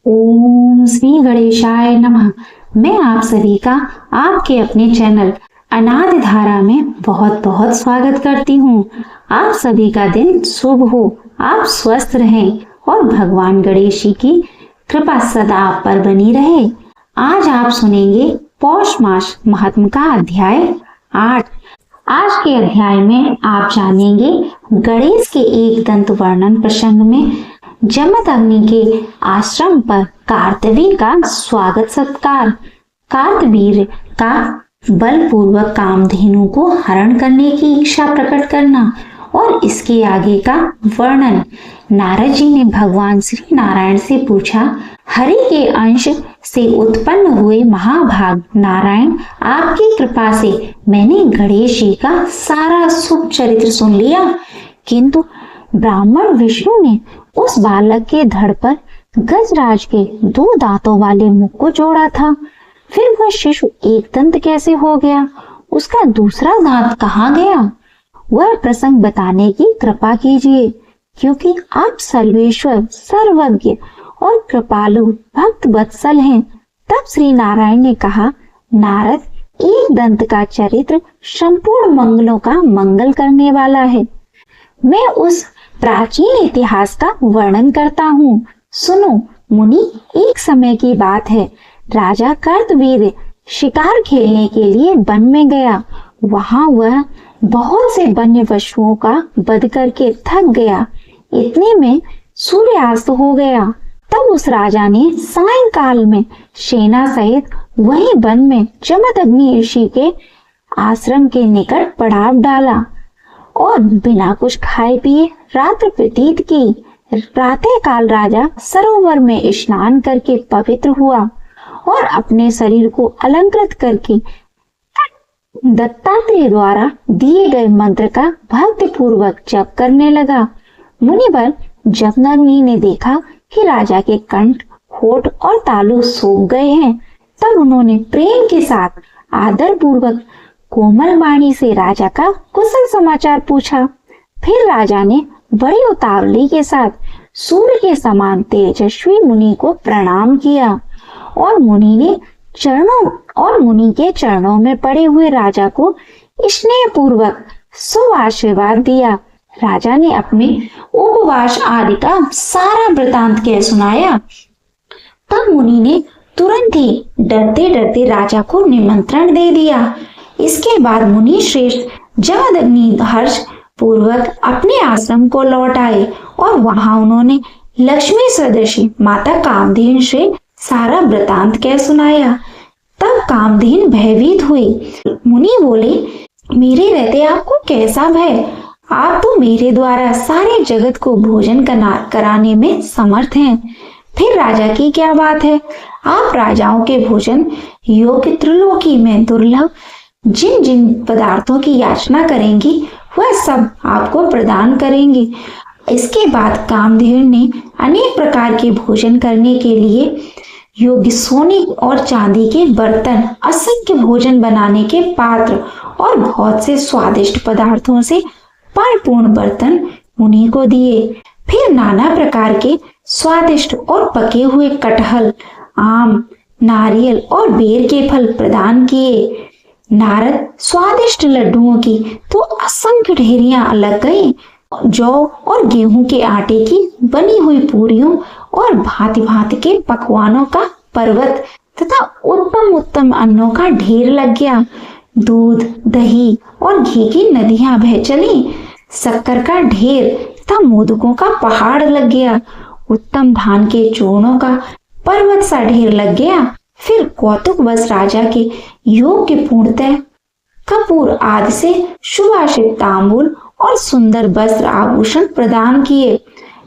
ओम श्री गणेशाय नमः। मैं आप सभी का आपके अपने चैनल अनाद धारा में बहुत बहुत स्वागत करती हूँ। आप सभी का दिन शुभ हो, आप स्वस्थ रहें और भगवान गणेश जी की कृपा सदा आप पर बनी रहे। आज आप सुनेंगे पौष मास महात्म का अध्याय 8। आज के अध्याय में आप जानेंगे गणेश के एक दंत वर्णन प्रसंग में जमदग्नि के आश्रम पर कार्तवीर का स्वागत सत्कार, कार्तवीर का बलपूर्वक कामधेनु को हरण करने की इच्छा प्रकट करना और इसके आगे का वर्णन। नारद जी ने भगवान श्री नारायण से पूछा, हरि के अंश से उत्पन्न हुए महाभाग नारायण, आपकी कृपा से मैंने गणेश जी का सारा शुभ चरित्र सुन लिया, किंतु ब्राह्मण विष्णु ने उस बालक के धड़ पर गजराज के 2 दांतों वाले मुख को जोड़ा था। फिर वह शिशु एक दंत कैसे हो गया? उसका दूसरा दांत कहाँ गया? वह प्रसंग बताने की कृपा कीजिए, क्योंकि आप सर्वेश्वर, सर्वज्ञ और कृपालु भक्त वत्सल हैं। तब श्री नारायण ने कहा, नारद, एक दंत का चरित्र संपूर्ण मंगलों का मंगल करने वाला है। मैं उस प्राचीन इतिहास का वर्णन करता हूँ, सुनो मुनि। एक समय की बात है, राजा कार्तवीर शिकार खेलने के लिए वन में गया। वहां वह बहुत से वन्य पशुओं का वध करके थक गया। इतने में सूर्यास्त हो गया। तब उस राजा ने सायंकाल में सेना सहित वही वन में जमदग्नि ऋषि के आश्रम के निकट पड़ाव डाला और बिना कुछ खाए पिए रात्र व्यतीत की। प्रातः काल राजा सरोवर में स्नान करके पवित्र हुआ और अपने शरीर को अलंकृत करके दत्तात्रेय द्वारा दिए गए मंत्र का भक्ति पूर्वक जप करने लगा। मुनिवर जमदग्नि ने देखा कि राजा के कंठ, होठ और तालु सूख गए हैं। तब उन्होंने प्रेम के साथ आदर पूर्वक कोमल वाणी से राजा का कुशल समाचार पूछा। फिर राजा ने बड़ी उतावली के साथ सूर्य के समान तेजस्वी मुनि को प्रणाम किया और मुनि के चरणों में पड़े हुए राजा को स्नेह पूर्वक शुभ आशीर्वाद दिया। राजा ने अपने उपवास आदि का सारा वृतांत कह सुनाया। तब मुनि ने तुरंत ही डरते डरते राजा को निमंत्रण दे दिया। इसके बाद मुनि श्रेष्ठ जमदग्नि हर्ष पूर्वक अपने आश्रम को लौट आए और वहां उन्होंने लक्ष्मी सदृशी माता कामधेनु से सारा वृतांत कह सुनाया। तब कामधेनु भयभीत हुई। मुनि बोले, मेरे रहते आपको कैसा भय? आप तो मेरे द्वारा सारे जगत को भोजन कराने में समर्थ हैं। फिर राजा की क्या बात है? आप राजाओं के भोजन योग्य त्रिलोकी में दुर्लभ जिन जिन पदार्थों की याचना करेंगी वह सब आपको प्रदान करेंगे। इसके बाद कामधेनु ने अनेक प्रकार के भोजन करने के लिए योग्य सोने और चांदी के बर्तन, असंख्य भोजन बनाने के पात्र और बहुत से स्वादिष्ट पदार्थों से परिपूर्ण बर्तन मुनि को दिए। फिर नाना प्रकार के स्वादिष्ट और पके हुए कटहल, आम, नारियल और बेर के फल प्रदान किए। नारद स्वादिष्ट लड्डुओं की तो असंख्य ढेरियां लग गई। जौ और गेहूं के आटे की बनी हुई पूरियों और भांति भांति के पकवानों का पर्वत तथा उत्तम उत्तम अन्नों का ढेर लग गया। दूध, दही और घी की नदियां बह चली। शक्कर का ढेर तथा मोदकों का पहाड़ लग गया। उत्तम धान के चूर्णों का पर्वत सा ढेर लग गया। फिर कौतुक बस राजा के योग्य पूर्णतः कपूर आदि से सुवासित तांबूल और सुंदर वस्त्र आभूषण प्रदान किए।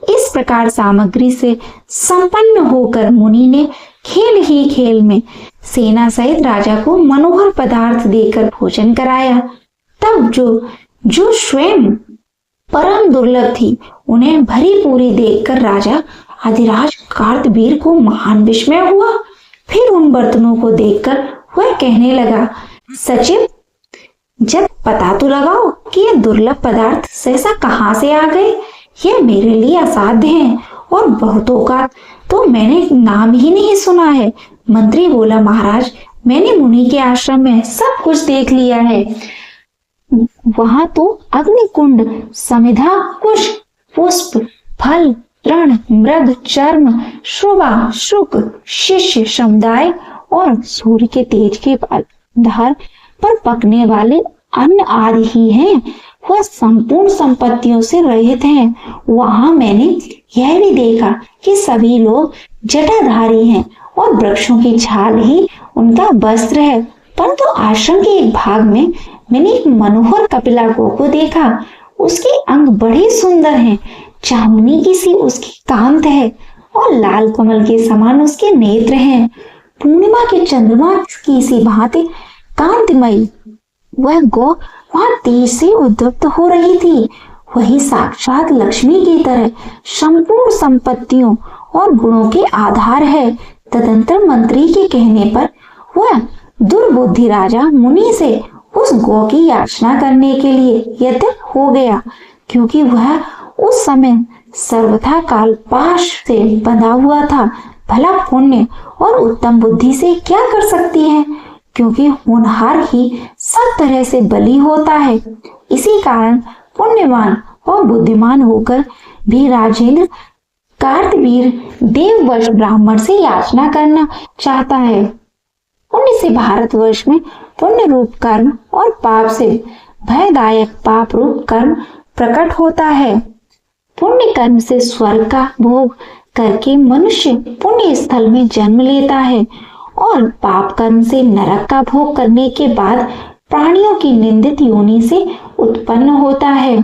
इस प्रकार सामग्री से संपन्न होकर मुनि ने खेल ही खेल में सेना सहित राजा को मनोहर पदार्थ देकर भोजन कराया। तब जो स्वयं परम दुर्लभ थी, उन्हें भरी पूरी देखकर राजा अधिराज कार्तवीर को महान विस्मय हुआ। फिर उन बर्तनों को देखकर वह कहने लगा, सचिव, जब पता तो लगाओ कि ये दुर्लभ पदार्थ सहसा कहाँ से आ गए। यह मेरे लिए असाध्य हैं और बहुतों का तो मैंने नाम ही नहीं सुना है। मंत्री बोला, महाराज, मैंने मुनि के आश्रम में सब कुछ देख लिया है। वहां तो अग्निकुंड, समिधा, कुश, पुष्प, फल, तृण, मृग, चर्म, शुभा, शुक, शिष्य, समुदाय और सूर्य के तेज के आधार पर पकने वाले अन्न आदि ही हैं। वह संपूर्ण संपत्तियों से रहित हैं। वहां मैंने यह भी देखा कि सभी लोग जटाधारी हैं और वृक्षों की छाल ही उनका वस्त्र है। परंतु आश्रम के एक भाग में मैंने एक मनोहर कपिला को देखा। उसके अंग बड़े सुंदर हैं, चांदनी की सी उसकी कांत है और लाल कमल के समान उसके नेत्र हैं। पूर्णिमा के चंद्रमा की सी भांति कांतिमयी वह गौ वहां तेज से उद्युक्त हो रही थी। वही साक्षात लक्ष्मी की तरह संपूर्ण संपत्तियों और गुणों के आधार है। तदंतर मंत्री के कहने पर वह दुर्बुद्धि राजा मुनि से उस गौ की याचना करने के लिए यत्न हो गया, क्योंकि वह उस समय सर्वथा कालपाश से बंधा हुआ था। भला पुण्य और उत्तम बुद्धि से क्या कर सकती है, क्योंकि होनहार ही सब तरह से बली होता है। इसी कारण पुण्यवान और बुद्धिमान होकर भी राजेंद्र कार्तवीर देववश ब्राह्मण से याचना करना चाहता है। पुण्य से भारतवर्ष में पुण्य रूप कर्म और पाप से भयदायक पाप रूप कर्म प्रकट होता है। पुण्य कर्म से स्वर्ग का भोग करके मनुष्य पुण्य स्थल में जन्म लेता है और पाप कर्म से नरक का भोग करने के बाद प्राणियों की निंदित योनि से उत्पन्न होता है।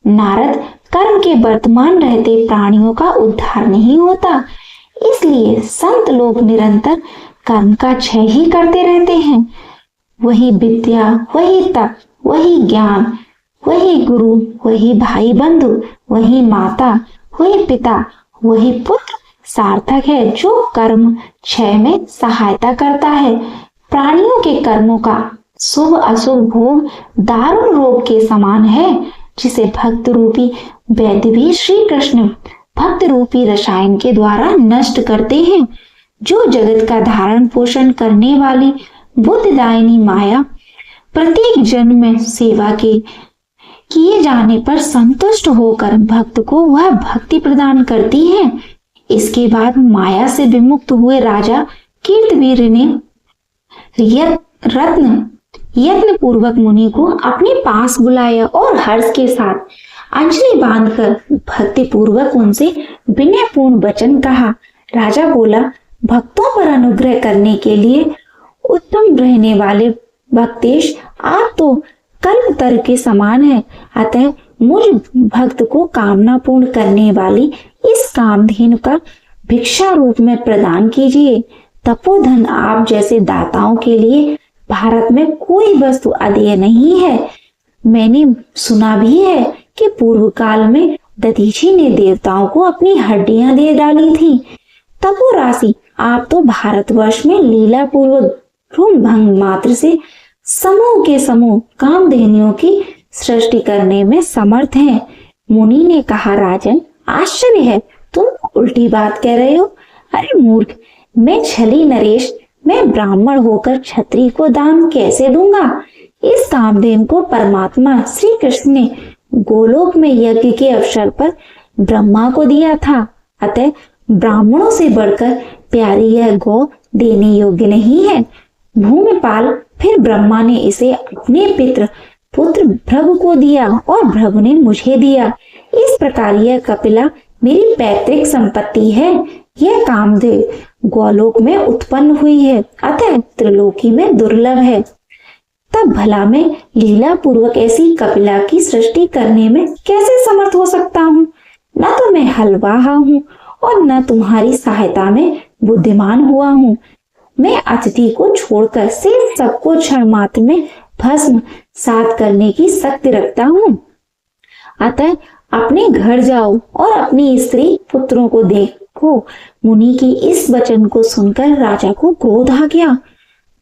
नारद, कर्म के वर्तमान रहते प्राणियों का उद्धार नहीं होता, इसलिए संत लोग निरंतर कर्म का क्षय ही करते रहते हैं। वही विद्या, वही तप, वही ज्ञान, वही गुरु, वही भाई बंधु, वही माता, वही पिता, वही पुत्र सार्थक है, जो कर्म क्षय में सहायता करता है। प्राणियों के कर्मों का शुभ अशुभ भोग दारुण रोग के समान है, जिसे भक्त रूपी वैद्य भी श्री कृष्ण भक्त रूपी रसायन के द्वारा नष्ट करते हैं। जो जगत का धारण पोषण करने वाली बुद्धिदायिनी माया प्रत्येक जन्म में सेवा के किए जाने पर संतुष्ट होकर भक्त को वह भक्ति प्रदान करती है। इसके बाद माया से विमुक्त हुए राजा कीर्तवीर ने यत्न पूर्वक मुनि को अपने पास बुलाया और हर्ष के साथ अंजलि बांधकर भक्ति पूर्वक उनसे विनयपूर्ण वचन कहा। राजा बोला, भक्तों पर अनुग्रह करने के लिए उत्तम रहने वाले भक्तेश, आप तो कल्पतर के समान है। अतः मुझ भक्त को कामना पूर्ण करने वाली इस कामधेनु का भिक्षा रूप में प्रदान कीजिए। तपोधन आप जैसे दाताओं के लिए भारत में कोई वस्तु अदेय नहीं है। मैंने सुना भी है कि पूर्व काल में दधीची ने देवताओं को अपनी हड्डियां दे डाली थी। तपो राशि आप तो भारतवर्ष में लीला पूर्वक भंग मात्र से समूह के समूह कामधेनुओं की सृष्टि करने में समर्थ हैं। मुनि ने कहा, राजन, आश्चर्य है, तुम उल्टी बात कह रहे हो। अरे मूर्ख, मैं छली नरेश, मैं ब्राह्मण होकर क्षत्रिय को दान कैसे दूंगा। इस कामधेनु को परमात्मा श्री कृष्ण ने गोलोक में यज्ञ के अवसर पर ब्रह्मा को दिया था। अतः ब्राह्मणों से बढ़कर प्यारी यह गौ देने योग्य नहीं है। भूमिपाल फिर ब्रह्मा ने इसे अपने पितृ पुत्र भृगु को दिया और भृगु ने मुझे दिया। इस प्रकार यह कपिला मेरी पैतृक संपत्ति है। यह कामदेव गोलोक में उत्पन्न हुई है, अतः त्रिलोकी में दुर्लभ है। तब भला मैं लीला पूर्वक ऐसी कपिला की सृष्टि करने में कैसे समर्थ हो सकता हूँ। न तो मैं हलवाहा हूँ और न तुम्हारी सहायता में बुद्धिमान हुआ हूँ। मैं अतिथि को छोड़कर सिर्फ सबको क्षण मात्र में भस्म सात करने की शक्ति रखता हूँ। अतः अपने घर जाओ और अपनी स्त्री पुत्रों को देखो। मुनि की इस वचन को सुनकर राजा को क्रोध आ गया।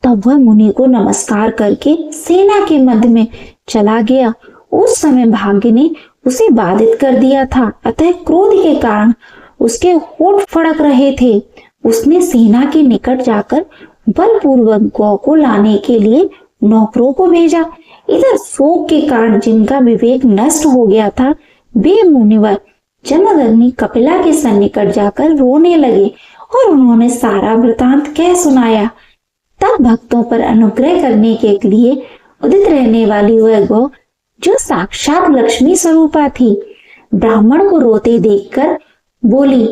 तब वह मुनि को नमस्कार करके सेना के मध्य में चला गया। उस समय भाग्य ने उसे बाधित कर दिया था, अतः क्रोध के कारण उसके होंठ फड़क रहे थे। उसने सेना के निकट जाकर बलपूर्वक गौ को लाने के लिए नौकरों को भेजा। इधर शोक के कारण जिनका विवेक नष्ट हो गया था, वे मुनिवर जमदग्नि कपिला के सन्निकट जाकर रोने लगे और उन्होंने सारा वृतांत कह सुनाया। तब भक्तों पर अनुग्रह करने के लिए उदित रहने वाली वह गौ, जो साक्षात लक्ष्मी स्वरूपा थी, ब्राह्मण को रोते देखकर बोली।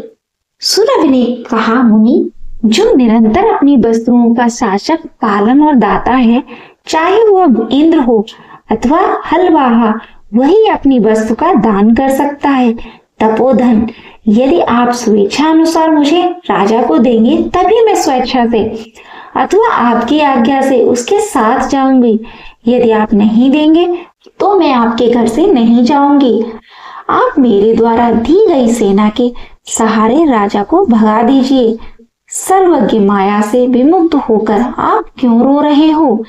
सुरभि ने कहा, मुनि, जो निरंतर अपनी वस्तुओं का शासक, पालन और दाता है, चाहे वह इंद्र हो अथवा हलवाहा, वही अपनी वस्तु का दान कर सकता है। तपोधन, यदि आप स्वेच्छा अनुसार मुझे राजा को देंगे तभी मैं स्वेच्छा से अथवा आपकी आज्ञा से उसके साथ जाऊंगी। यदि आप नहीं देंगे तो मैं आपके घर से नहीं जाऊंगी। आप मेरे द्वारा दी गई सेना के सहारे राजा को भगा दीजिए। सर्वज्ञ माया से विमुक्त होकर आप क्यों रो रहे हो?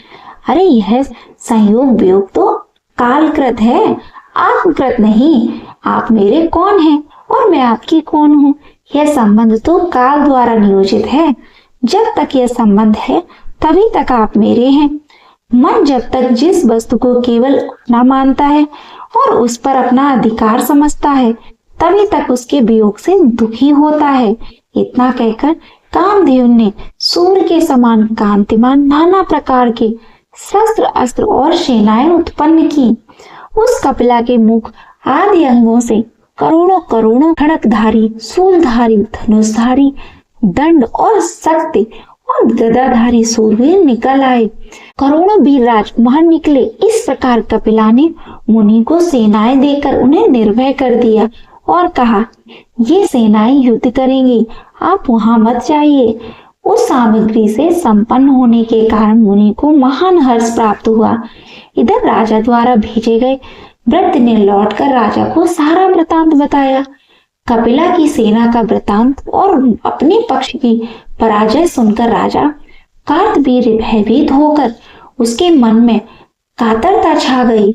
अरे यह संयोग वियोग तो कालकृत है, आत्मकृत नहीं। आप मेरे कौन हैं और मैं आपकी कौन हूँ? यह संबंध तो काल द्वारा नियोजित है। जब तक यह संबंध है तभी तक आप मेरे हैं। मन जब तक जिस वस्तु को केवल अपना मानता है और उस पर अपना अधिकार समझता है, तभी तक उसके वियोग से दुखी होता है। इतना कहकर कामदेव ने सूर्य के समान कांतिमान नाना प्रकार के शस्त्र, अस्त्र और सेनाएं उत्पन्न की। उस कपिला के मुख आदि अंगों से करोड़ों करोड़ों खड़कधारी, शूलधारी, धनुषधारी, दंड और शक्ति और गदाधारी सूरवीर निकल आए। करोड़ों वीरराज वहां निकले। इस प्रकार कपिला ने मुनि को सेनाएं देकर उन्हें निर्भय कर दिया और कहा, ये सेनाएं युद्ध करेंगी, आप वहां मत जाइए। उस सामग्री से संपन्न होने के कारण मुनि को महान हर्ष प्राप्त हुआ। इधर राजा द्वारा भेजे गए वृद्ध ने लौटकर राजा को सारा वृतांत बताया। कपिला की सेना का वृतांत और अपने पक्ष की पराजय सुनकर राजा कार्तवीर्य भयभीत होकर उसके मन में कातरता छा गई।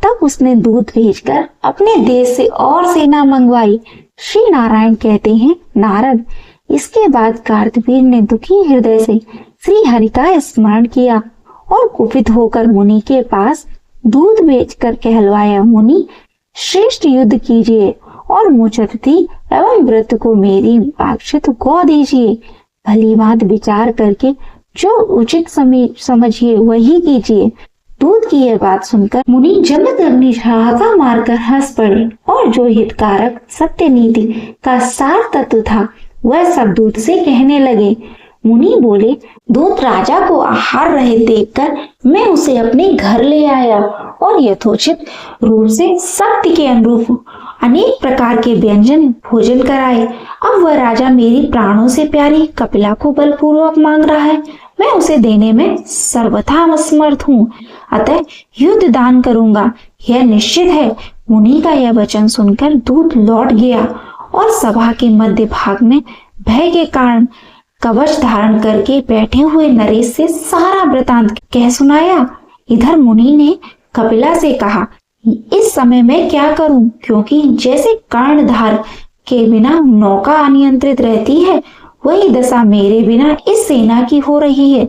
तब उसने दूत भेजकर अपने देश से और सेना मंगवाई। श्री नारायण कहते हैं, नारद, इसके बाद कार्तवीर ने दुखी हृदय से श्री हरि का स्मरण किया और कुपित होकर मुनि के पास दूध भेजकर कहलवाया, मुनि, श्रेष्ठ युद्ध कीजिए और मुचरती एवं व्रत को मेरी अक्षत गौ दीजिए। भली बात विचार करके जो उचित समझिए वही कीजिए। दूध की यह बात सुनकर मुनि जमदग्नि ठहाका मारकर हंस पड़े और जो हितकारक सत्य नीति का सार तत्व था वह सब दूत से कहने लगे। मुनि बोले, दूत राजा को आहार रहे देखकर मैं उसे अपने घर ले आया और यथोचित रूप से सत्य के अनुरूप अनेक प्रकार के व्यंजन भोजन कराए। अब वह राजा मेरी प्राणों से प्यारी कपिला को बलपूर्वक मांग रहा है। मैं उसे देने में सर्वथा असमर्थ हूँ, अतः युद्ध दान करूंगा, यह निश्चित है। मुनि का यह वचन सुनकर दूत लौट गया और सभा के मध्य भाग में भय के कारण कवच धारण करके बैठे हुए नरेश से सारा वृतांत कह सुनाया। इधर मुनि ने कपिला से कहा, इस समय मैं क्या करूं, क्योंकि जैसे कर्णधार के बिना नौका अनियंत्रित रहती है, वही दशा मेरे बिना इस सेना की हो रही है।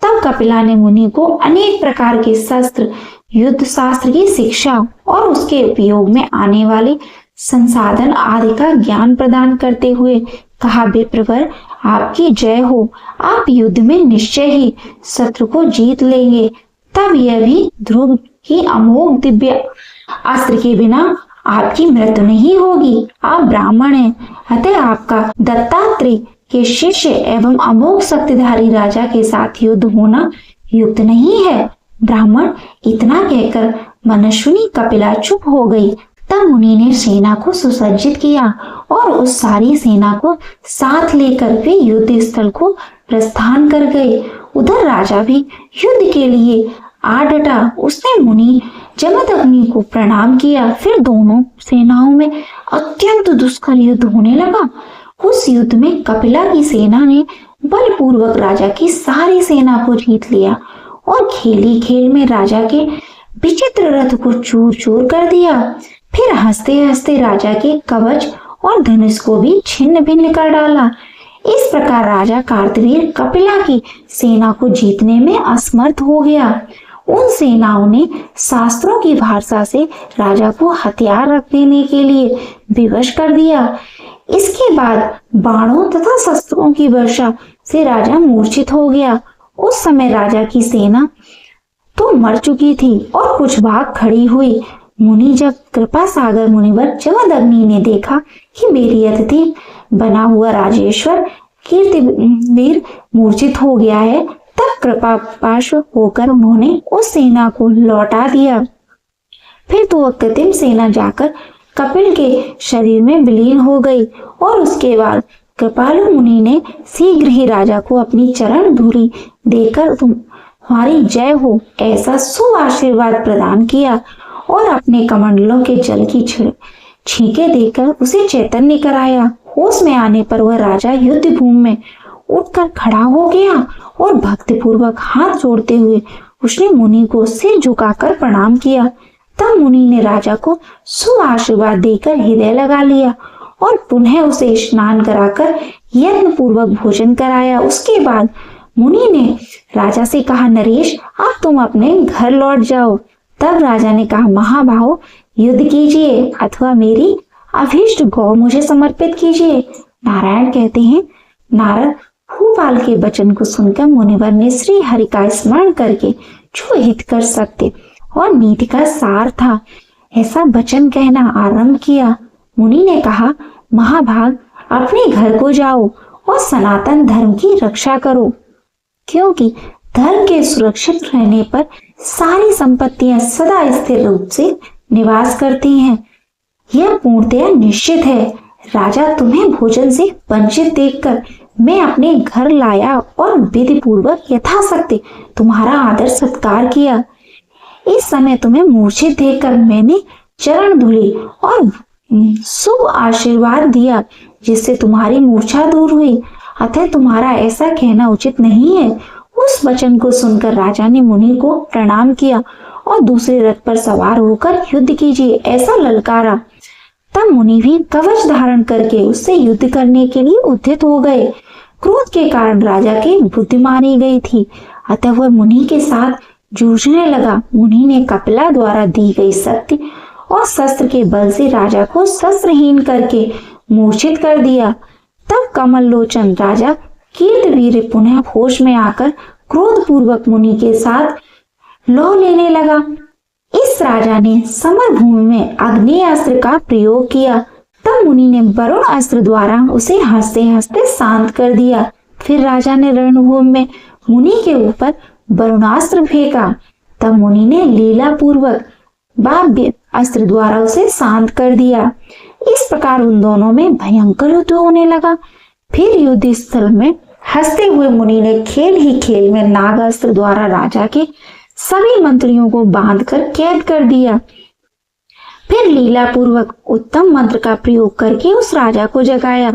तब कपिला ने मुनि को अनेक प्रकार के शस्त्र, युद्ध शास्त्र की शिक्षा और उसके उपयोग में आने वाले संसाधन आदि का ज्ञान प्रदान करते हुए कहा, विप्रवर, आपकी जय हो। आप युद्ध में निश्चय ही शत्रु को जीत लेंगे। तब यह भी ध्रुव की अमोघ दिव्य अस्त्र के बिना आपकी मृत्यु नहीं होगी। आप ब्राह्मण हैं, अतः आपका दत्तात्रेय के शिष्य एवं अमोघ शक्तिधारी राजा के साथ युद्ध होना युक्त नहीं है। ब्राह्मण इतना कहकर मनस्विनी कपिला चुप हो गई। तब मुनि ने सेना को सुसज्जित किया और उस सारी सेना को साथ लेकर वे युद्ध स्थल को प्रस्थान कर गए। उधर राजा भी युद्ध के लिए आ डटा। उसने मुनि जमदग्नि को प्रणाम किया। फिर दोनों सेनाओं में अत्यंत दुष्कर युद्ध होने लगा। उस युद्ध में कपिला की सेना ने बलपूर्वक राजा की सारी सेना को जीत लिया और खेली खेल में राजा के विचित्र रथ को चूर चूर कर दिया। फिर हंसते हंसते राजा के कवच और धनुष को भी छिन्न भिन्न कर डाला। इस प्रकार राजा कार्तवीर कपिला की सेना को जीतने में असमर्थ हो गया। उन सेनाओं ने शास्त्रों की भाषा से राजा को हथियार रख देने के लिए विवश कर दिया। इसके बाद बाणों तथा शस्त्रों की वर्षा से राजा मूर्छित हो गया। उस समय राजा की सेना तो मर चुकी थी और कुछ भाग खड़ी हुई। मुनि जब कृपा सागर मुनिवर जमदग्नि ने देखा कि मेरी अतिथि बना हुआ राजेश्वर कीर्तिवीर मूर्छित हो गया है, तब कृपा पार्श्व होकर उन्होंने उस सेना को लौटा दिया। फिर तो अकृत्रिम सेना जाकर कपिल के शरीर में विलीन हो गई और उसके बाद कृपालु मुनि ने शीघ्र ही राजा को अपनी चरण धूलि देकर तुम्हारी जय हो ऐसा शुभ आशीर्वाद प्रदान किया और अपने कमंडलों के जल की छींके देकर उसे चैतन्य कराया। होश में आने पर वह राजा युद्ध भूमि में उठकर खड़ा हो गया और भक्तिपूर्वक हाथ जोड़ते हुए उसने मुनि को सिर झुकाकर प्रणाम किया। तब मुनि ने राजा को शुभ आशीर्वाद देकर हृदय लगा लिया और पुनः उसे स्नान कराकर यत्न पूर्वक भोजन कराया। उसके बाद मुनि ने राजा से कहा, नरेश अब तुम अपने घर लौट जाओ। तब राजा ने कहा, महाभाव युद्ध कीजिए अथवा मेरी अभीष्ट गौ मुझे समर्पित कीजिए। नारायण कहते हैं, नारद भूपाल के वचन को सुनकर मुनिवर ने श्री हरि का स्मरण करके जो हित कर सकते और नीति का सार था ऐसा वचन कहना आरंभ किया। मुनि ने कहा, महाभाग अपने घर को जाओ और सनातन धर्म की रक्षा करो, क्योंकि धर्म के सुरक्षित रहने पर सारी संपत्तियां सदा स्थिर रूप से निवास करती हैं। यह पूर्णतया निश्चित है। राजा तुम्हें भोजन से वंचित देखकर मैं अपने घर लाया और विधि पूर्वक यथाशक्ति तुम्हारा आदर सत्कार किया। इस समय तुम्हें मूर्छित देखकर मैंने चरण धुली और शुभ आशीर्वाद दिया, जिससे तुम्हारी मूर्छा दूर हुई। अतः तुम्हारा ऐसा कहना उचित नहीं है। उस वचन को सुनकर राजा ने मुनि को प्रणाम किया और दूसरे रथ पर सवार होकर युद्ध कीजिए ऐसा ललकारा। तब मुनि भी कवच धारण करके उससे युद्ध करने के लिए उद्यत हो गए। क्रोध के कारण राजा की बुद्धि मारी गई थी, अतः वह मुनि के साथ जूझने लगा। मुनि ने कपिला द्वारा दी गई शक्ति और शस्त्र के बल से राजा को शस्त्रहीन करके मूर्छित कर दिया। तब कमल लोचन राजा कीर्तिवीर पुनः होश में आकर क्रोध पूर्वक मुनि के साथ लौ लेने लगा। इस राजा ने समर भूमि में अग्नि अस्त्र का प्रयोग किया। तब मुनि ने वरुण अस्त्र द्वारा उसे हंसते हंसते शांत कर दिया। फिर राजा ने रणभूमि में मुनि के ऊपर वरुणास्त्र फेंका। तब मुनि ने लीला पूर्वक बाह्य अस्त्र द्वारा उसे शांत कर दिया। इस प्रकार उन दोनों में भयंकर युद्ध होने लगा। फिर युद्ध स्थल में हंसते हुए मुनि ने खेल ही खेल में नाग अस्त्र द्वारा राजा के सभी मंत्रियों को बांधकर कैद कर दिया। फिर लीला पूर्वक उत्तम मंत्र का प्रयोग करके उस राजा को जगाया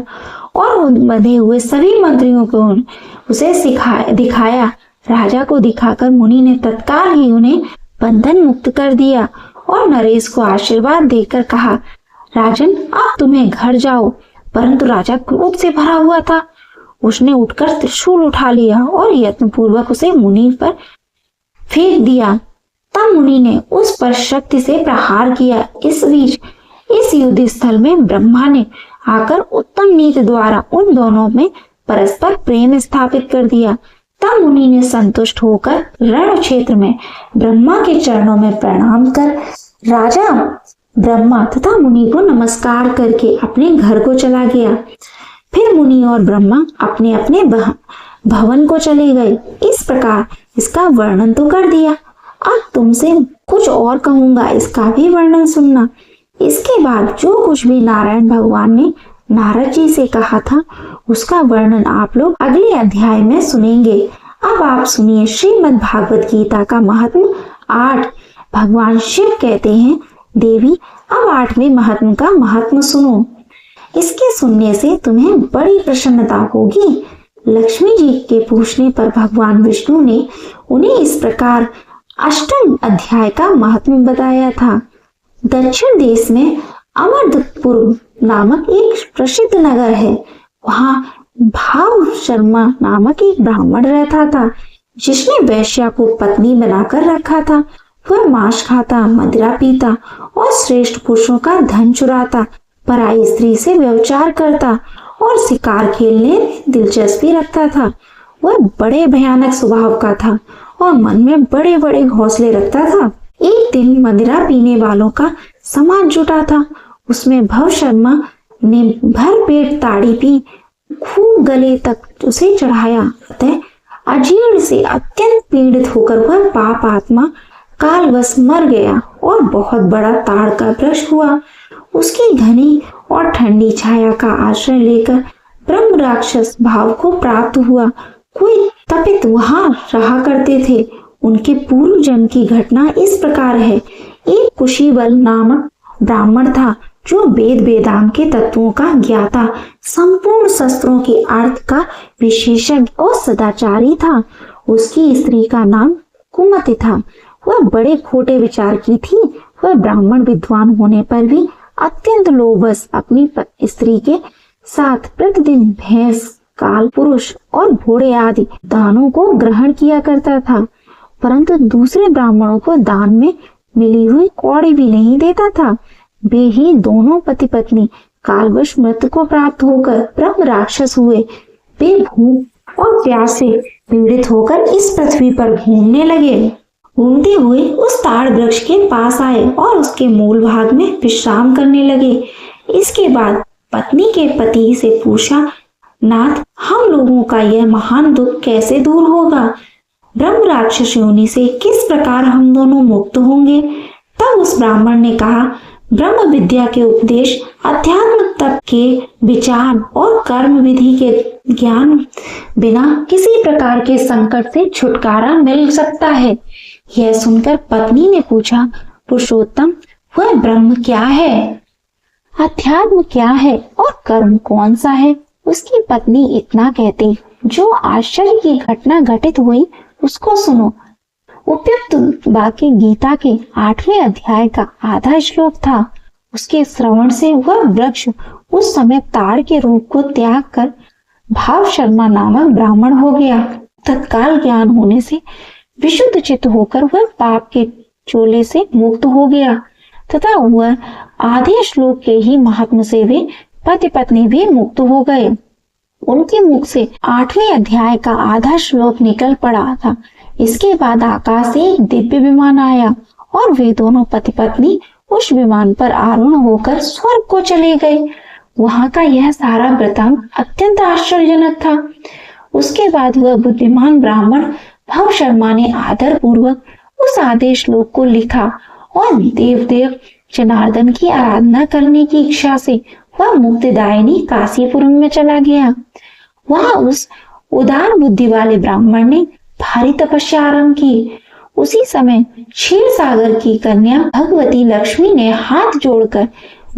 और बंधे हुए सभी मंत्रियों को उसे दिखाया। राजा को दिखाकर मुनि ने तत्काल ही उन्हें बंधन मुक्त कर दिया और नरेश को आशीर्वाद देकर कहा, राजन अब तुम्हें घर जाओ। परंतु राजा क्रोध से भरा हुआ था। उसने उठकर त्रिशूल उठा लिया और यत्न पूर्वक उसे मुनि पर फेंक दिया। तब मुनि ने उस पर शक्ति से प्रहार किया। इस बीच इस युद्ध स्थल में ब्रह्मा ने आकर उत्तम नीति द्वारा उन दोनों में परस्पर प्रेम स्थापित कर दिया। तब मुनि ने संतुष्ट होकर रण क्षेत्र में ब्रह्मा के चरणों में प्रणाम कर राजा ब्रह्मा तथा मुनि को नमस्कार करके अपने घर को चला गया। फिर मुनि और ब्रह्मा अपने अपने भवन को चले गए। इस प्रकार इसका वर्णन तो कर दिया, अब तुमसे कुछ और कहूंगा, इसका भी वर्णन सुनना। इसके बाद जो कुछ भी नारायण भगवान ने नारद जी से कहा था उसका वर्णन आप लोग अगले अध्याय में सुनेंगे। अब आप सुनिए श्रीमद् भागवत गीता का महात्म्य 8। भगवान शिव कहते हैं, देवी अब 8वें महात्म्य का महात्म्य सुनो। इसके सुनने से तुम्हें बड़ी प्रसन्नता होगी। लक्ष्मी जी के पूछने पर भगवान विष्णु ने उन्हें इस प्रकार 8वें अध्याय का महात्म्य बताया था। दक्षिण देश में अमरदपुर नामक एक प्रसिद्ध नगर है। वहाँ भाव शर्मा नामक एक ब्राह्मण रहता था, जिसने वेश्या को पत्नी बनाकर रखा था। वह मांस खाता, मदिरा पीता और श्रेष्ठ पुरुषों का धन चुराता, पराई स्त्री से व्यभिचार करता और शिकार खेलने में दिलचस्पी रखता था। वह बड़े भयानक स्वभाव का था और मन में बड़े बड़े घोंसले रखता था। एक दिन मदिरा पीने वालों का समाज जुटा था। उसमें भव शर्मा ने भर पेट ताड़ी पी, खूब गले तक उसे चढ़ाया। अतः अजीर्ण से अत्यंत पीड़ित होकर वह पाप आत्मा कालवश मर गया और बहुत बड़ा ताड़ का वृक्ष हुआ। उसकी घनी और ठंडी छाया का आश्रय लेकर ब्रह्म राक्षस भाव को प्राप्त हुआ। कोई तपित वहां रहा करते थे। उनके पूर्व जन्म की घटना इस प्रकार है। एक कुशीबल नामक ब्राह्मण था, जो वेद वेदांग के तत्वों का ज्ञाता, संपूर्ण शस्त्रों के अर्थ का विशेषज्ञ और सदाचारी था। उसकी स्त्री का नाम कुमति था। वह बड़े खोटे विचार की थी। वह ब्राह्मण विद्वान होने पर भी अत्यंत लोभस अपनी स्त्री के साथ प्रतिदिन भैंस, काल पुरुष और घोड़े आदि दानों को ग्रहण किया करता था, परंतु दूसरे ब्राह्मणों को दान में मिली हुई कौड़ी भी नहीं देता था। वे ही दोनों पति पत्नी कालवश मृत्यु को प्राप्त होकर ब्रह्म राक्षस हुए। वे भूख और प्यास से पीड़ित होकर इस पृथ्वी पर घूमने लगे। घूमते हुए उस ताड़ वृक्ष के पास आए और उसके मूल भाग में विश्राम करने लगे। इसके बाद पत्नी के पति से पूछा, नाथ, हम लोगों का यह महान दुख कैसे दूर होगा? ब्रह्म राक्षस योनि से किस प्रकार हम दोनों मुक्त होंगे? तब उस ब्राह्मण ने कहा, ब्रह्म विद्या के उपदेश, अध्यात्म तप के विचार और कर्म विधि के ज्ञान बिना किसी प्रकार के संकट से छुटकारा मिल सकता है। यह सुनकर पत्नी ने पूछा, पुरुषोत्तम, वह ब्रह्म क्या है, अध्यात्म क्या है और कर्म कौन सा है? उसकी पत्नी इतना कहती, जो आश्चर्य की घटना घटित हुई उसको सुनो। उपयुक्त वाक्य गीता के 8वें अध्याय का आधा श्लोक था। उसके श्रवण से वह वृक्ष उस समय ताड़ के रूप को त्याग कर भाव शर्मा नामक ब्राह्मण हो गया। तत्काल ज्ञान होने से विशुद्ध चित्त होकर वह पाप के चोले से मुक्त हो गया तथा वह आधे श्लोक के ही महात्म से वे पति पत्नी भी मुक्त हो गए। उनके मुख से 8वें अध्याय का आधा श्लोक निकल पड़ा था। इसके बाद आकाश से एक दिव्य विमान आया और वे दोनों पति पत्नी उस विमान पर आरूढ़ होकर स्वर्ग को चले गए। वहां का यह सारा वृतांत अत्यंत आश्चर्यजनक था। उसके बाद वह बुद्धिमान ब्राह्मण भव शर्मा ने आदर पूर्वक उस आधे श्लोक को लिखा और देवदेव जनार्दन की आराधना करने की इच्छा से वह मुक्तिदायिनी काशीपुरम में चला गया। वहां उस उदार बुद्धि वाले ब्राह्मण ने भारी तपस्या आरंभ की। उसी समय क्षीर सागर की कन्या भगवती लक्ष्मी ने हाथ जोड़कर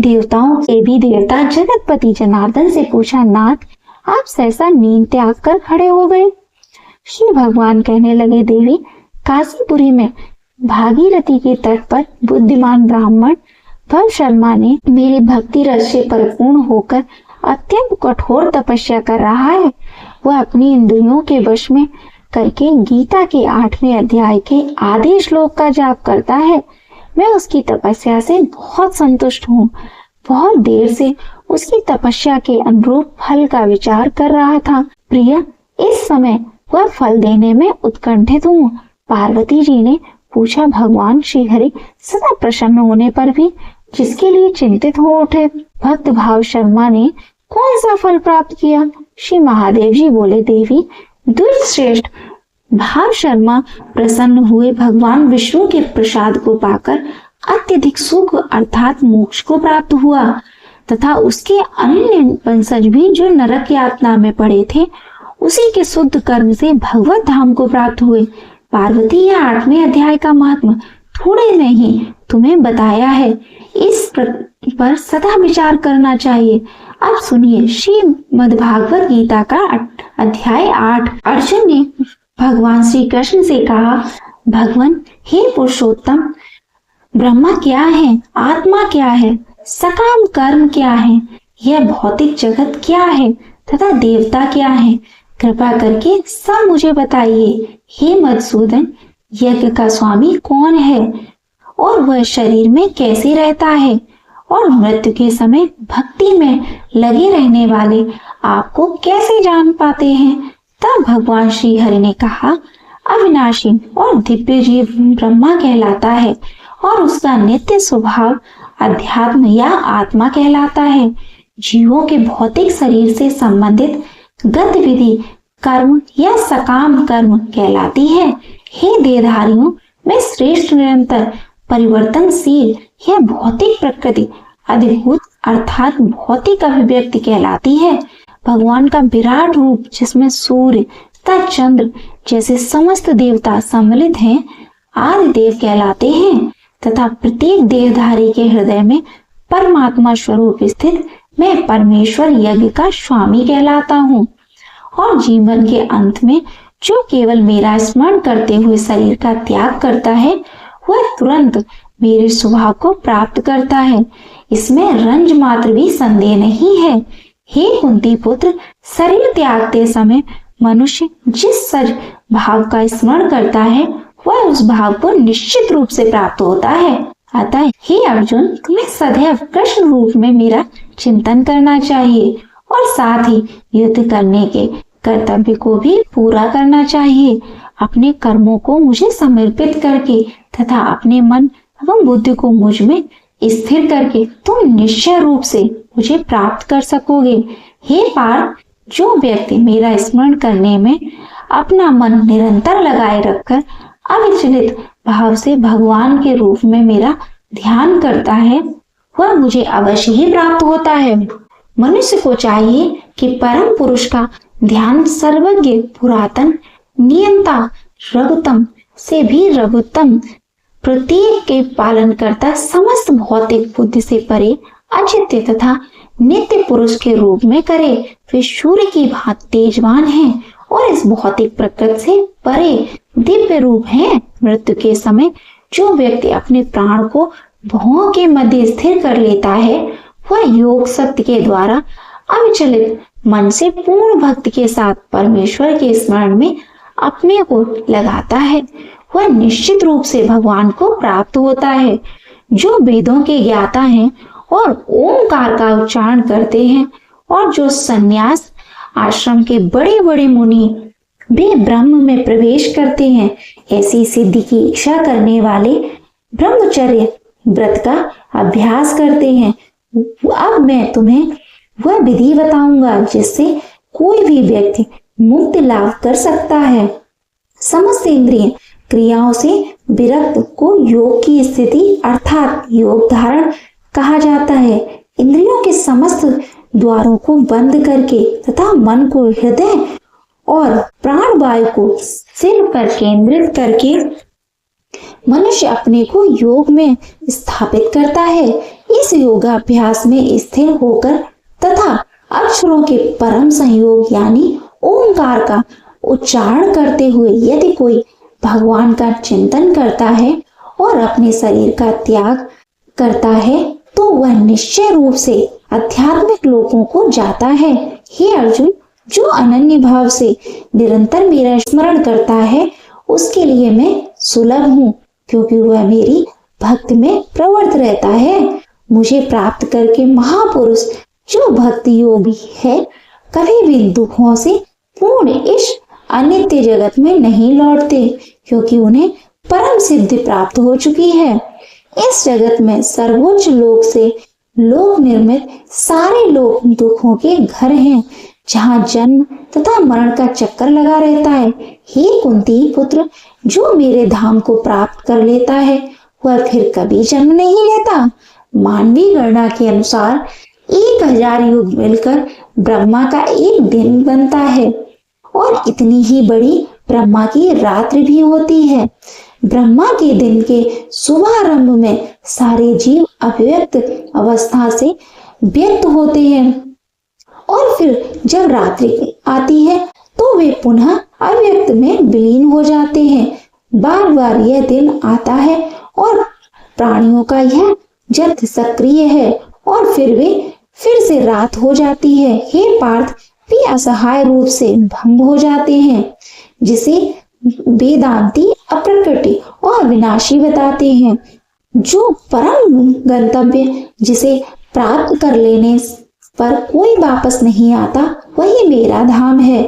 देवताओं के भी देवता जगतपति जनार्दन से पूछा, नाथ, आप सहसा नींद त्याग कर खड़े हो गए। श्री भगवान कहने लगे, देवी, काशीपुरी में भागीरथी के तट पर बुद्धिमान ब्राह्मण भव शर्मा ने मेरी भक्ति रस से परिपूर्ण होकर अत्यंत कठोर तपस्या कर रहा है। वह अपनी इंद्रियों के वश में करके गीता के 8वें अध्याय के आधे श्लोक का जाप करता है। मैं उसकी तपस्या से बहुत संतुष्ट हूँ। बहुत देर से उसकी तपस्या के अनुरूप फल का विचार कर रहा था। प्रिय, इस समय वह फल देने में उत्कंठित हूँ। पार्वती जी ने पूछा, भगवान श्री हरि सदा प्रसन्न होने पर भी जिसके लिए चिंतित हो उठे, भक्त भाव शर्मा ने कौन सा फल प्राप्त किया? श्री महादेव जी बोले, देवी, द्विश्रेष्ठ भाव शर्मा प्रसन्न हुए भगवान विष्णु के प्रसाद को पाकर अत्यधिक सुख अर्थात मोक्ष को प्राप्त हुआ तथा उसके अन्य वंशज भी जो नरक यातना में पड़े थे, उसी के शुद्ध कर्म से भगवत धाम को प्राप्त हुए। पार्वती, यह 8वें अध्याय का महात्मा थोड़े नहीं तुम्हें बताया है, इस पर सदा विचार करना चाहिए। अब सुनिए श्रीमद्भागवत गीता का अध्याय 8। अर्जुन ने भगवान श्री कृष्ण से कहा, भगवान, हे पुरुषोत्तम, ब्रह्मा क्या है, आत्मा क्या है सकाम कर्म क्या है, यह भौतिक जगत क्या है तथा देवता क्या है, कृपा करके सब मुझे बताइए। हे मधुसूदन, यज्ञ का स्वामी कौन है और वह शरीर में कैसे रहता है, और मृत्यु के समय भक्ति में लगे रहने वाले आपको कैसे जान पाते हैं। तब भगवान श्री हरि ने कहा, अविनाशी और दिव्य जीव ब्रह्मा कहलाता है और उसका नित्य स्वभाव अध्यात्म या आत्मा कहलाता है। जीवों के भौतिक शरीर से संबंधित गतिविधि कर्म या सकाम कर्म कहलाती है। हे देहधारियों में श्रेष्ठ निरंतर परिवर्तनशील यह भौतिक प्रकृति अधिभूत अर्थात भौतिक अभिव्यक्ति कहलाती है। भगवान का विराट रूप जिसमें सूर्य तथा चंद्र जैसे समस्त देवता सम्मिलित हैं, आदि देव कहलाते हैं तथा प्रत्येक देहधारी के हृदय में परमात्मा स्वरूप स्थित मैं परमेश्वर यज्ञ का स्वामी कहलाता हूँ। और जीवन के अंत में जो केवल मेरा स्मरण करते हुए शरीर का त्याग करता है, वह तुरंत मेरे स्वभाव को प्राप्त करता है। इसमें रंज मात्र भी संदेह नहीं है। हे कुंती पुत्र, शरीर त्यागते समय मनुष्य जिस सज भाव का स्मरण करता है, वह उस भाव को निश्चित रूप से प्राप्त होता है। अतः हे अर्जुन, तुम्हें सदैव कृष्ण रूप में मेरा चिंतन करना चाहिए और साथ ही युद्ध करने के कर्तव्य को भी पूरा करना चाहिए। अपने कर्मों को मुझे समर्पित करके तथा अपने मन एवं बुद्धि को मुझ में स्थिर करके तुम निश्चय रूप से मुझे प्राप्त कर सकोगे। हे पार्थ, जो व्यक्ति मेरा स्मरण करने में अपना मन निरंतर लगाए रखकर अविचलित भाव से भगवान के रूप में मेरा ध्यान करता है, वह मुझे अवश्य ही प्राप्त होता है। मनुष्य को चाहिए कि परम पुरुष का ध्यान सर्वज्ञ पुरातन नियंता रघुतम से भी रघुतम प्रत्येक के पालन करता समस्त भौतिक बुद्धि से परे अचित्य तथा नित्य पुरुष के रूप में करे। वे सूर्य की भांति तेजवान हैं और इस भौतिक प्रकृति से परे दिव्य रूप हैं। मृत्यु के समय जो व्यक्ति अपने प्राण को भौं के मध्य स्थिर कर लेता है, वह योग शक्ति के द्वारा अविचलित मन से पूर्ण भक्ति के साथ परमेश्वर के स्मरण में अपने को लगाता है, वह निश्चित रूप से भगवान को प्राप्त होता है। जो वेदों के ज्ञाता हैं और ओंकार का उच्चारण करते हैं और जो संन्यास आश्रम के बड़े बड़े मुनि वे ब्रह्म में प्रवेश करते हैं, ऐसी सिद्धि की इच्छा करने वाले ब्रह्मचर्य व्रत का अभ्यास करते हैं। अब मैं तुम्हें वह विधि बताऊंगा जिससे कोई भी व्यक्ति मुक्ति लाभ कर सकता है। समस्त इंद्रिय क्रियाओं से विरक्त को योग की स्थिति अर्थात योग धारण कहा जाता है। इंद्रियों के समस्त द्वारों को बंद करके तथा मन को हृदय और प्राण वायु को सिर पर केंद्रित करके मनुष्य अपने को योग में स्थापित करता है। इस योगाभ्यास में स्थिर होकर तथा अक्षरों के परम संयोग यानी ओंकार का उच्चारण करते हुए यदि कोई भगवान का चिंतन करता है और अपने शरीर का त्याग करता है, तो वह निश्चय रूप से आध्यात्मिक लोकों को जाता है। हे अर्जुन, जो अनन्य भाव से निरंतर मेरा स्मरण करता है, उसके लिए मैं सुलभ हूँ, क्योंकि वह मेरी भक्ति में प्रवृत्त रहता है। मुझे प्राप्त करके महापुरुष जो भक्ति योगी है, कभी भी दुखों से पूर्ण इस अनित्य जगत में नहीं लौटते, क्योंकि उन्हें परम सिद्धि प्राप्त हो चुकी है। इस जगत में सर्वोच्च लोक से लोक निर्मित सारे लोक दुखों के घर हैं, जहाँ जन्म तथा मरण का चक्कर लगा रहता है। हे कुंती पुत्र, जो मेरे धाम को प्राप्त कर लेता है, वह फिर कभी जन्म नहीं लेता। मानवीय गणना के अनुसार 1000 युग मिलकर ब्रह्मा का एक दिन बनता है और इतनी ही बड़ी ब्रह्मा की रात्रि भी होती है। ब्रह्मा के दिन के शुभारंभ में सारे जीव अव्यक्त अवस्था से व्यक्त होते हैं और फिर जब रात्रि आती है तो वे पुनः अव्यक्त में विलीन हो जाते हैं। बार बार यह दिन आता है और प्राणियों का यह जथ सक्रिय है और फिर से रात हो जाती है। हे पार्थ, वे असहाय रूप से भंग हो जाते हैं, जिसे वेदांती अप्रकृति और विनाशी बताते हैं। जो परम गंतव्य जिसे प्राप्त कर लेने पर कोई वापस नहीं आता, वही मेरा धाम है।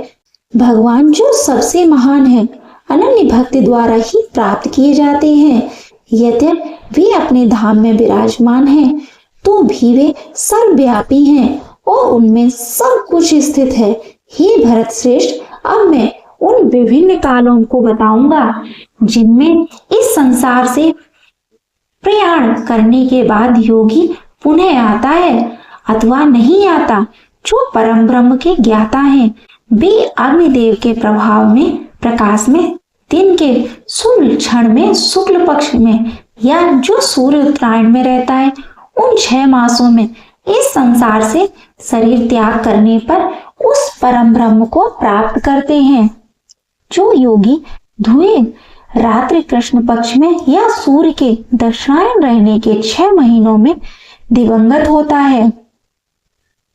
भगवान जो सबसे महान है, अनन्य भक्ति द्वारा ही प्राप्त किए जाते हैं। यद्यपि वे अपने धाम में विराजमान हैं, तो भी वे सर्वव्यापी हैं और उनमें सब कुछ स्थित है। हे भरत श्रेष्ठ, अब मैं उन विभिन्न कालों को बताऊंगा जिनमें इस संसार से प्रयाण करने के बाद योगी पुनः आता है अथवा नहीं आता। जो परम ब्रह्म के ज्ञाता हैं, वे अग्निदेव के प्रकाश में दिन के शुक्ल क्षण में शुक्ल पक्ष में या जो सूर्य उत्तरायण में रहता है, उन 6 मासों में इस संसार से शरीर त्याग करने पर उस परम ब्रह्म को प्राप्त करते हैं। जो योगी धुए रात्रि कृष्ण पक्ष में या सूर्य के दक्षिणायन रहने के 6 महीनों में दिवंगत होता है,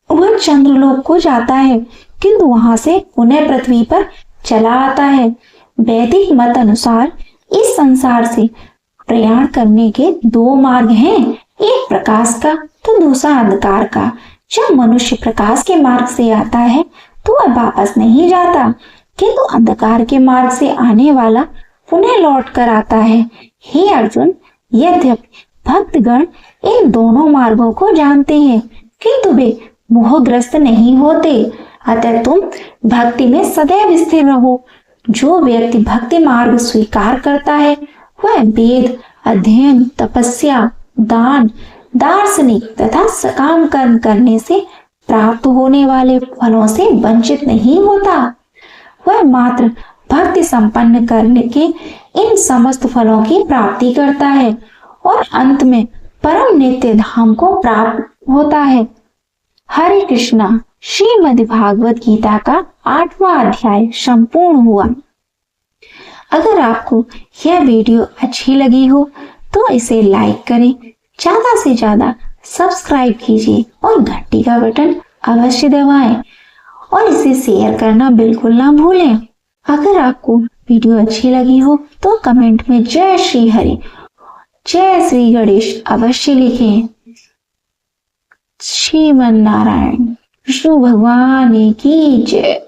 वह चंद्रलोक को जाता है, किंतु वहां से पुनः पृथ्वी पर चला आता है। वैदिक मत अनुसार इस संसार से प्रयाण करने के 2 मार्ग हैं, एक प्रकाश का तो दूसरा अंधकार का। जब मनुष्य प्रकाश के मार्ग से आता है तो वह वापस नहीं जाता, किंतु अंधकार के मार्ग से आने वाला पुनः लौट कर आता है। हे अर्जुन, यद्यपि भक्तगण इन दोनों मार्गों को जानते हैं, किंतु वे मोहग्रस्त नहीं होते। अतः तुम भक्ति में सदैव स्थिर रहो। जो व्यक्ति भक्ति मार्ग स्वीकार करता है, वह वेद अध्ययन, तपस्या, दान, दार्शनिक तथा सकाम कर्म करने से प्राप्त होने वाले फलों से वंचित नहीं होता। वह मात्र भक्ति संपन्न करने के इन समस्त फलों की प्राप्ति करता है और अंत में परम नित्य धाम को प्राप्त होता है। हरे कृष्णा। श्रीमद् भागवत गीता का 8वां अध्याय संपूर्ण हुआ। अगर आपको यह वीडियो अच्छी लगी हो तो इसे लाइक करें, ज्यादा से ज्यादा सब्सक्राइब कीजिए और घंटी का बटन अवश्य दबाएं और इसे शेयर करना बिल्कुल ना भूलें। अगर आपको वीडियो अच्छी लगी हो तो कमेंट में जय श्री हरि, जय श्री गणेश अवश्य लिखें। श्रीमन नारायण विष्णु भगवान की जय।